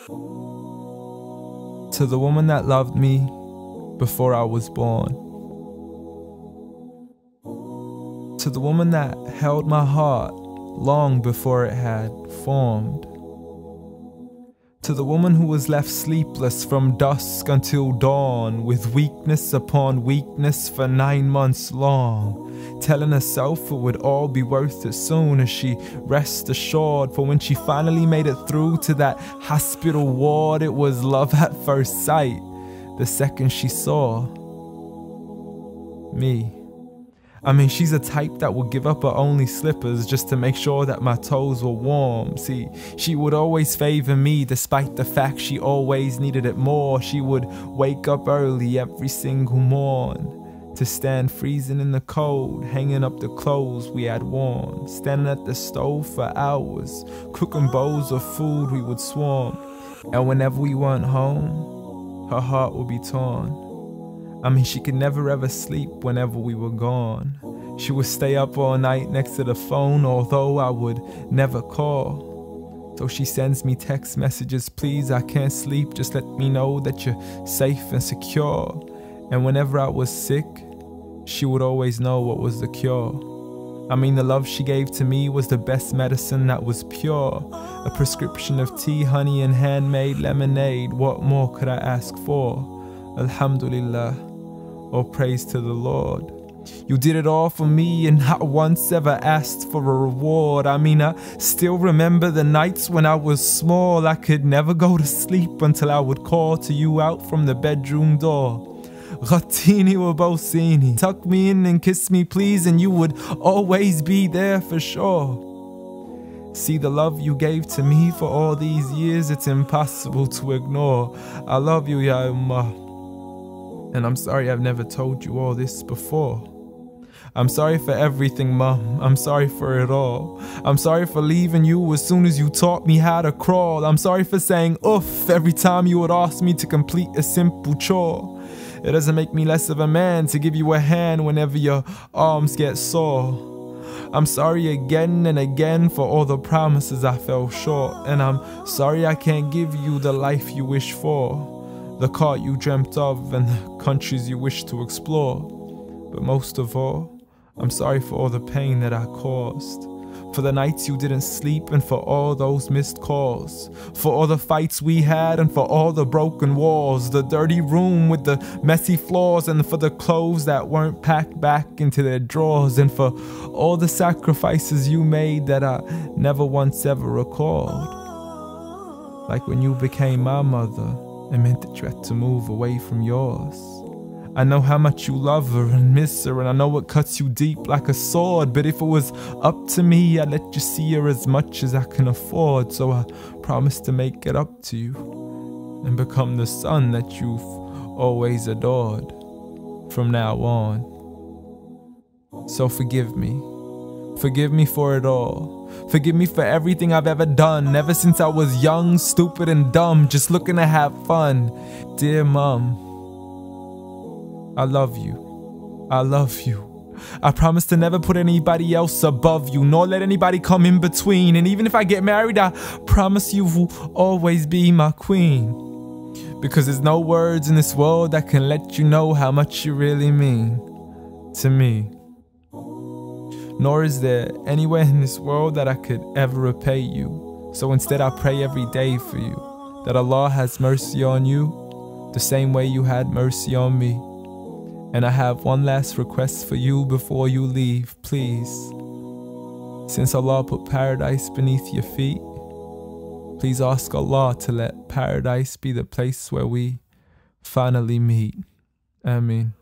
To the woman that loved me before I was born. To the woman that held my heart long before it had formed. To the woman who was left sleepless from dusk until dawn, with weakness upon weakness for 9 months long, telling herself it would all be worth it soon as she rest assured. For when she finally made it through to that hospital ward, it was love at first sight the second she saw me. I mean, she's a type that would give up her only slippers just to make sure that my toes were warm. See, she would always favor me despite the fact she always needed it more. She would wake up early every single morn to stand freezing in the cold, hanging up the clothes we had worn, standing at the stove for hours, cooking bowls of food we would swarm. And whenever we weren't home, her heart would be torn. I mean, she could never ever sleep whenever we were gone. She would stay up all night next to the phone, although I would never call. So she sends me text messages, please, I can't sleep, just let me know that you're safe and secure. And whenever I was sick, she would always know what was the cure. I mean, the love she gave to me was the best medicine that was pure. A prescription of tea, honey, and handmade lemonade. What more could I ask for? Alhamdulillah. All praise to the Lord. You did it all for me and not once ever asked for a reward. I mean, I still remember the nights when I was small. I could never go to sleep until I would call to you out from the bedroom door. Ghatini wa bawsini. Tuck me in and kiss me please, and you would always be there for sure. See, the love you gave to me for all these years, it's impossible to ignore. I love you, Ya Ummah. And I'm sorry I've never told you all this before. I'm sorry for everything, Mum. I'm sorry for it all. I'm sorry for leaving you as soon as you taught me how to crawl. I'm sorry for saying oof every time you would ask me to complete a simple chore. It doesn't make me less of a man to give you a hand whenever your arms get sore. I'm sorry again and again for all the promises I fell short. And I'm sorry I can't give you the life you wish for, the car you dreamt of, and the countries you wish to explore. But most of all, I'm sorry for all the pain that I caused, for the nights you didn't sleep and for all those missed calls, for all the fights we had and for all the broken walls, the dirty room with the messy floors, and for the clothes that weren't packed back into their drawers, and for all the sacrifices you made that I never once ever recalled. Like when you became my mother, it meant that you had to move away from yours. I know how much you love her and miss her, and I know it cuts you deep like a sword. But if it was up to me, I'd let you see her as much as I can afford. So I promise to make it up to you and become the son that you've always adored from now on. So forgive me. Forgive me for it all. Forgive me for everything I've ever done, ever since I was young, stupid and dumb, just looking to have fun. Dear Mom, I love you. I love you. I promise to never put anybody else above you, nor let anybody come in between. And even if I get married, I promise you will always be my queen. Because there's no words in this world that can let you know how much you really mean to me. Nor is there anywhere in this world that I could ever repay you. So instead I pray every day for you, that Allah has mercy on you the same way you had mercy on me. And I have one last request for you before you leave, please. Since Allah put paradise beneath your feet, please ask Allah to let paradise be the place where we finally meet. Ameen.